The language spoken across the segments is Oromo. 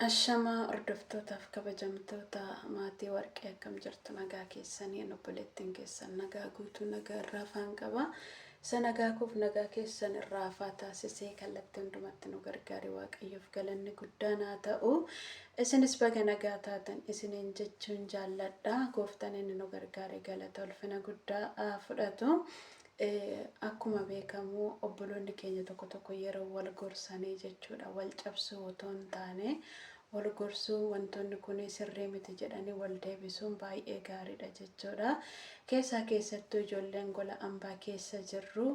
Ashama hordoftoota fi kabajamtoota maatii warqee akkam jirtu nagaa keessanii obboleettiin keessan nagaa guutuu nagaa irraa afaan qaba. Isa nagaa kuuf nagaa keessan irraa afaa taasisee kallattii hundumatti nu gargaari waaqayyoof galanni guddaan haa ta'u. Isinis baga nagaa taatan isiniin jechuun jaalladha. Gooftaan inni nu gargaare galata ulfina guddaa fudhatu. Akkuma beekamu obboloonni keenya tokko tokko yeroo wal gorsanii jechuudha wal cabsuu otoo hin taane wal gorsuu wantoonni kun sirrii miti jedhanii wal deebisuun baay'ee gaariidha jechuudha. Keessattuu ijoolleen gola ambaa keessa jirru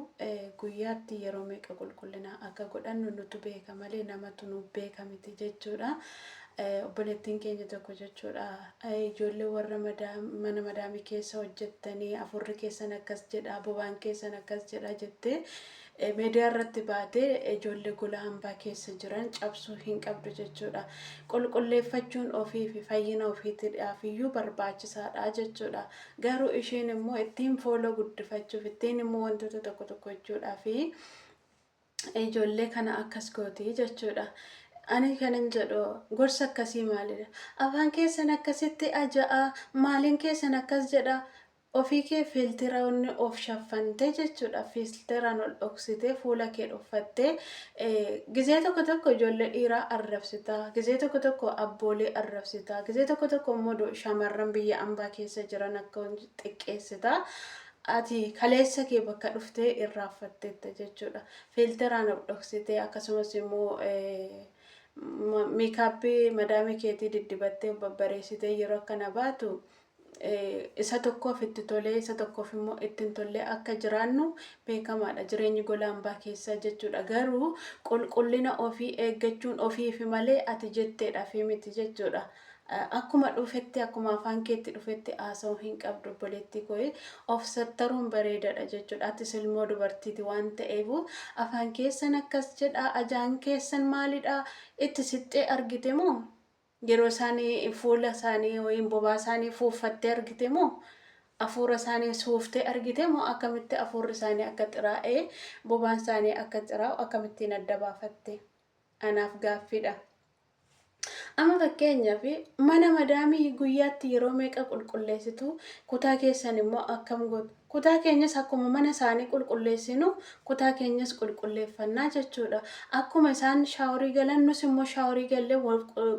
guyyaatti yeroo meeqa qulqullina akka godhannu nutu beeka malee namatu nu beeka miti jechuudha. Obboleettiin keenya tokko jechuudha ijoollee warra mana madaamii keessa hojjettanii afurri keessan akkas jedha bobaan keessan akkas jedha jettee miidiyaa irratti baatee ijoollee gola hambaa keessa jiran cabsuu hin qabdu jechuudha. Qulqulleeffachuun ofii fi fayyina ofiitiidhaaf iyyuu barbaachisaadha jechuudha. Garuu isheen immoo ittiin fooloo guddifachuuf ittiin immoo wantoota tokko tokko jechuudhaa fi ijoollee kana akkas gooti jechuudha. Ani kanan jedhu gorsa akkasii maalidha? Afaan keessan akkasitti aja'a maaliin keessan akkas jedha ofii kee filtiraawwan of shaffantee jechuudha. Filtiraan ol dhoksitee fuula kee dhuffattee gizee tokko ijoollee dhiiraa arrabsita, gizee tokko abboolee arrabsita, gizee tokko immoo shamarran biyya ambaa keessa jiran akka xiqqeessita. Ati kaleessa kee bakka dhuftee irraanfattetta jechuudha. Filtiraan ol dhoksitee akkasumas immoo meekaappii madaamii keetii diddibattee babbareessitee yeroo akkana baatu isa tokkoof itti tolee isa tokkoof immoo ittiin tollee akka jiraannu beekamaadha jireenyi gola hambaa keessa jechuudha. Garuu qulqullina ofii eeggachuun ofiif malee ati jetteedhaaf miti jechuudha. Akkuma dhufetti akkuma afaan keetti dhufetti haasa'uu hin qabdu obboleettii koo of sattaruun bareedaadha jechuudha. Atis ilmoo dubartiiti waan ta'eef afaan keessan akkas jedha ajaan keessan maalidha itti sittee argite moo yeroo isaanii fuula isaanii yookiin bobaa isaanii fuuffattee argite moo hafuura isaanii suuftee argite moo akkamitti hafuurri isaanii akka xiraa'ee bobaan isaanii akka xiraa'u akkamittiin adda baafatte? Anaaf gaaffiidha. Amma fakkeenyaaf mana madaamii guyyaatti yeroo meeqa qulqulleessitu kutaa keessan immoo akkam gootu? Kutaa keenyas akkuma mana isaanii qulqulleessinu kutaa keenyas qulqulleeffannaa jechuudha. Akkuma isaan shaaworii galan nus immoo shaaworii gallee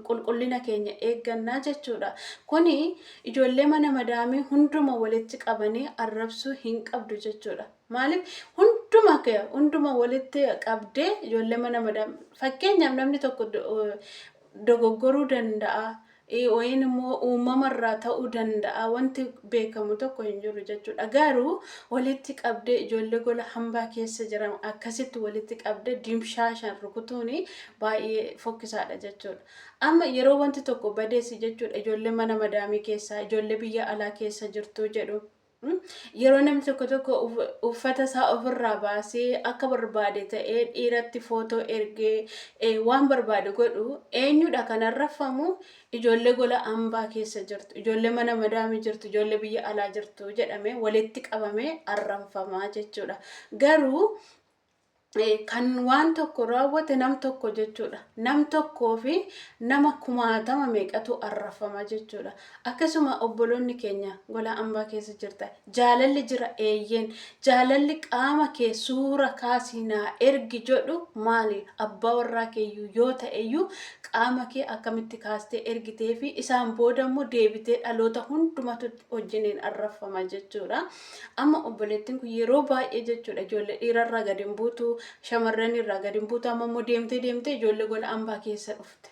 qulqullina keenya eeggannaa jechuudha. Kuni ijoollee mana madaamii hunduma walitti qabanii arrabsuu hin qabdu jechuudha. Maaliif hunduma walitti qabdee ijoollee mana madaamii fakkeenyaaf namni tokko dogoggoruu danda'a yookiin immoo uumamarraa ta'uu danda'a wanti beekamu tokko hin jiru jechuudha. Garuu walitti qabdee ijoollee gola hambaa keessa jiran akkasitti walitti qabdee dimshaashan rukutuun baay'ee fokkisaadha jechuudha. Amma yeroo wanti tokko badeessi jechuudha ijoollee mana madaamii keessaa ijoollee biyya alaa keessa jirtu jedhu. Yeroo namni tokko uffata isaa ofirraa baasee akka barbaade ta'ee dhiiratti footoo ergee waan barbaade godhu eenyudha kan arrafamu? Ijoollee gola hambaa keessa jirtu, ijoollee mana madaamii jirtu, ijoollee biyya alaa jirtu jedhamee walitti qabamee arrafamaa jechuudha. Garuu kan waan tokko raawwate nam tokko jechuudha. Nam tokkoo fi nama kumaatama meeqatu arrafama jechuudha. Akkasuma obboloonni keenya gola hambaa keessa jirta. Jaalalli jira eeyyeen. Jaalalli qaama kee suura kaasinaa ergi jedhu maali? Abbaa warraa keeyyuu yoo ta'eyyuu qaama kee akkamitti kaastee ergitee fi isaan booda immoo deebitee dhaloota hundumatu wajjiniin arrafama jechuudha. Amma obboleettiin kun yeroo baay'ee jechuudha ijoollee dhiirarraa gadi hin buutu. Shamarran irraa gadi hin buutu amma immoo deemtee ijoollee gola hambaa keessa dhufte.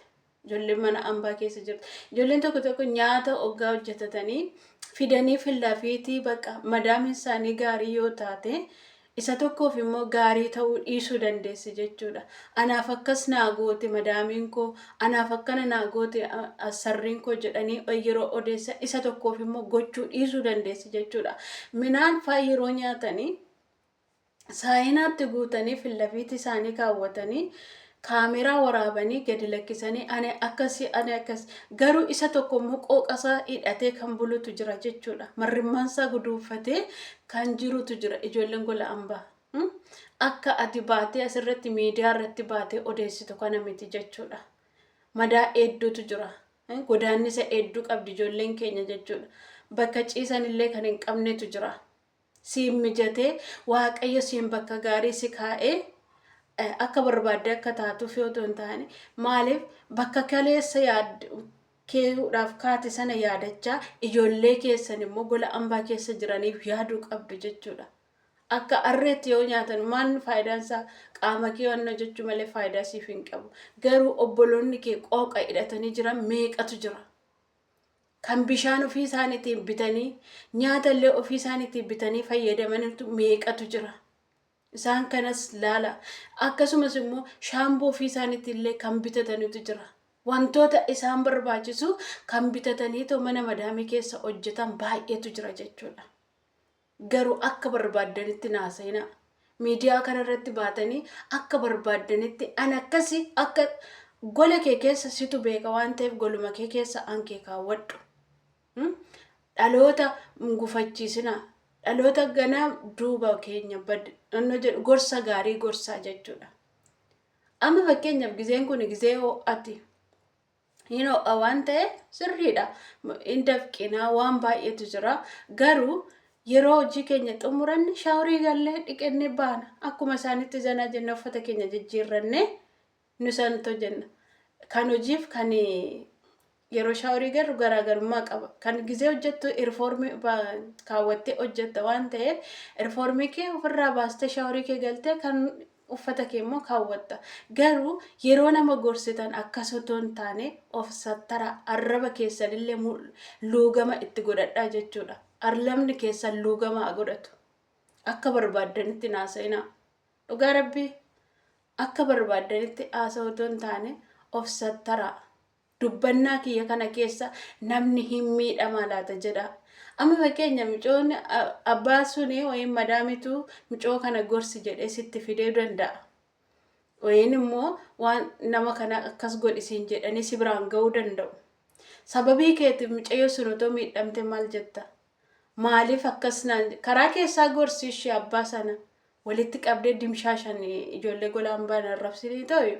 Ijoollee mana hambaa keessa jirtu. Ijoolleen tokko nyaata hoggaa hojjetatanii fidanii fillafiitii bakka madaamiin isaanii gaarii yoo taate isa tokkoof immoo gaarii ta'uu dhiisuu dandeessi jechuudha. Anaaf akkas naa goote madaamiin koo, anaaf akkana naa goote sarriin koo jedhanii yeroo odeessa isa tokkoof immoo gochuu dhiisuu dandeessi jechuudha. Midhaan fa'aa yeroo nyaatanii saayinaatti guutanii fillafiitii isaanii kaawwatanii kaameraa waraabanii gadi lakkisanii ani akkas garuu isa tokko immoo qooqasaa hidhatee kan bulutu jira jechuudha. Marrimmaansaa guduunfatee kan jirutu jira ijoolleen gola hambaa. Akka ati baatee asirratti miidiyaa irratti baatee odeessitu kana miti jechuudha. madaa hedduutu jira. Godaannisa hedduu qabdi ijoolleen keenya jechuudha. Bakka ciisan illee kan hin qabnetu jira. Siin mijatee waaqayyo siin bakka gaarii si kaa'ee akka barbaadde akka taatuuf yoo ta'u hin taane maaliif bakka kaleessa keehuudhaaf kaate sana yaadachaa ijoollee keessan immoo gola hambaa keessa jiraniif yaaduu qabdu jechuudha. Akka arreetti yoo nyaatan maal faayidaan isaa qaama kee wanna jechuu malee faayidaa siif hin qabu. Garuu obboloonni kee qooqa hidhatanii jiran meeqatu jira. Kan bishaan ofii isaaniitiin bitanii nyaata illee ofii isaaniitiin bitanii fayyadamanitu meeqatu jira. Isaan kanas laala. Akkasumas immoo shaamboo ofii isaaniitiin illee kan bitatanitu jira. Wantoota isaan barbaachisu kan bitataniitu mana madaamii keessa hojjetan baay'eetu jira jechuudha. Garuu akka barbaaddanitti naasayina miidiyaa kanarratti baatanii akka barbaaddanitti an akkasi akka gola kee keessa situ beeka waan ta'eef goluma kee keessa ankee kaawwadhu. Dhaloota gufachiisina. Dhaloota ganaa duuba keenya jedhu gorsa gaarii gorsaa jechuudha. Amma fakkeenyaaf gizeen kun gizee ho'ati. Waan ta'e sirriidha. Indafqinaa waan baay'eetu jira. Garuu yeroo hojii keenya xumuranne shaaworii gallee dhiqannee baana. Akkuma isaanitti zanaa jenna uffata keenya jijjiirranne nu santo jenna. Kan hojiif kan yeroo shaaworii garuu garaagarummaa qaba. Kan gizee hojjettu irfoormii kaawwattee hojjetta waan ta'eef irfoormii kee ofirraa baastee shaaworii kee galtee kan uffata kee immoo kaawwatta. Garuu yeroo nama gorsitan akkas otoo hin taane of sattara arraba keessanillee luugama itti godhadhaa jechuudha. Arlamni keessan luugama godhatu. Akka barbaaddanitti naasayina. Dhugaa rabbii akka barbaaddanitti haasa'u otoo hin taane of sattara. Dubbannaa kiyya kana keessa namni hin miidhama laata jedha. Amma fakkeenya micoon abbaa suni wayin madaamitu micoo kana gorsi jedhee sitti fidee danda'a. Wayin immoo waan nama kana akkas godhisiin jedhanii si biraan ga'uu danda'u. Sababii keetiif micayyoo sun otoo miidhamte maal jetta? Maaliif akkasnaan karaa keessaa gorsi ishee abbaa sana walitti qabdee dimshaashan ijoollee gola hambaan arrabsinii ta'u.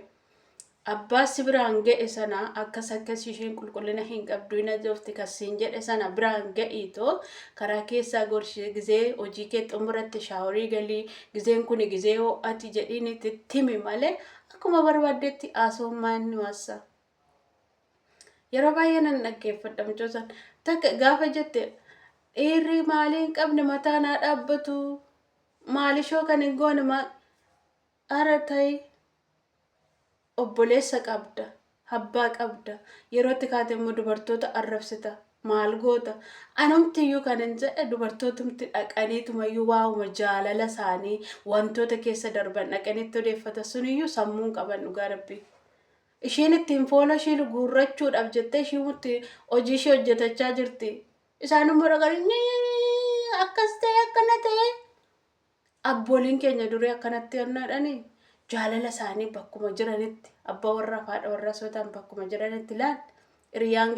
Abbaa si biraan ga'e sana akkas isheen qulqullina hin qabdu hin ajoofti kasiin jedhe sana biraan ga'iitoo karaa keessaa gorsi gizee hojii kee xumuratti shaaworii galii gizeen kun gizee ho'ati jedhiin itti timi malee akkuma barbaaddetti haasa'ummaa inni waassa. Yeroo baay'ee nan dhaggeeffadha mucoosan takka gaafa jette dhiirri maaliin qabne mataa naa dhaabbatu maalishoo kan hin goone ara ta'e. Obboleessa qabda, abbaa qabda, yerootti kaate immoo dubartoota arrabsita, maal goota. Anumtiyyuu kan hin jedhe dubartootumti dhaqaniitumayyuu waa'uma jaalala isaanii wantoota keessa darban dhaqanitti odeeffata suniyyuu sammuun qaban dhugaa rabbii. Isheen ittiin fooloo ishee guurrachuudhaaf jettee ishiimutti hojii ishee hojjetachaa jirti. Isaan immoo dhaqanii akkas ta'e akkana ta'e. Abbooliin keenya durii akkanatti onnaadhanii. Jaalala isaanii bakkuma jiranitti abbaa warra haadha warra sootaan bakkuma jiranitti laal hiriyaan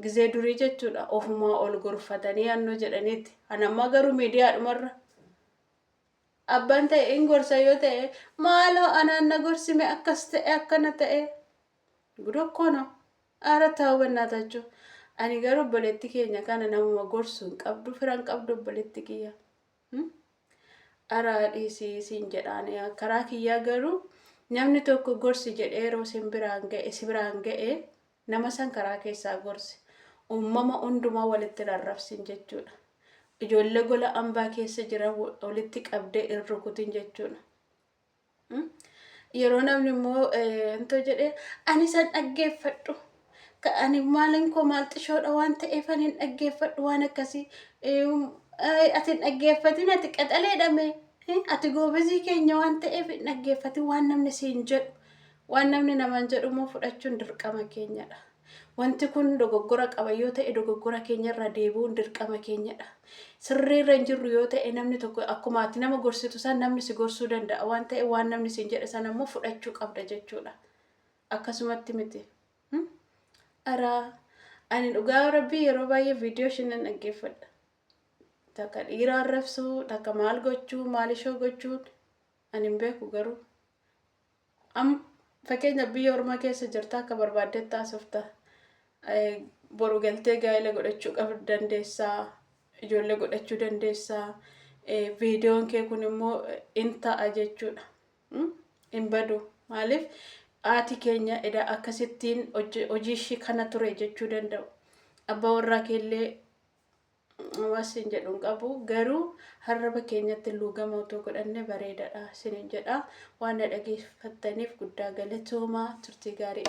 gizee durii jechuudha ofumaa ol gorfatanii annoo jedhanitti anammaa garuu miidiyaadhumarra abbaan ta'e hin gorsa yoo ta'e maaloo anaan na gorsime akkas ta'e akkana ta'e gudokkono aara ta'uu bannaatachuu ani garuu obboleetti keenya kana namuma gorsu hin qabdu firan qabdu obboleetti kiyya. Araadhii siin jedhaani karaa kiyyaa garuu namni tokko gorsi jedhee yeroo si biraan ga'e nama san karaa keessaa gorsi uumama hundumaa walitti rarrabsin jechuudha. Ijoollee gola hambaa keessa jiran walitti qabdee hin rukutin jechuudha. Yeroo namni immoo intoo jedhee ani san dhaggeeffadhu ani maalin koo maal xishoodha waan ta'eef ani hin dhaggeeffadhu waan akkasii ati hin dhaggeeffatin ati qaxaleedhame ati goobezii keenya waan ta'eef hin dhaggeeffatin waan namni siin jedhu waan namni namaan jedhu immoo fudhachuun dirqama keenyadha. Wanti kun dogoggora qaba yoo ta'e dogoggora keenyarra deebi'uun dirqama keenyadha. Sirriirra hin jirru yoo ta'e namni tokko akkuma ati nama gorsitu san namni si gorsuu danda'a waan ta'e waan namni siin jedhe sana immoo fudhachuu qabda jechuudha. Akkasumatti miti. Ani dhugaa rabbii yeroo baay'ee viidiyoo ishiin dhaggeeffadha. Takka dhiira arrabsuu, takka maal gochuu, maalishoo gochuun ani hin beeku garuu. Fakkeenya biyya ormaa keessa jirta akka barbaaddetti haasofta. Boru galtee gaa'ela godhachuu qabdu dandeessaa. Ijoollee godhachuu dandeessaa. Viidiyoon kee kun immoo in ta'a jechuudha. Hin badu. Maaliif haati keenya edda akkasittiin hojii ishii kana ture jechuu danda'u. Abbaa warraa keellee wasin jedhuun qabu garuu harraba keenyatti luugama otoo godhanne bareedaadha isiniin jedha. Waan dhageeffattaniif guddaa galatoomaa. Turtii gaarii.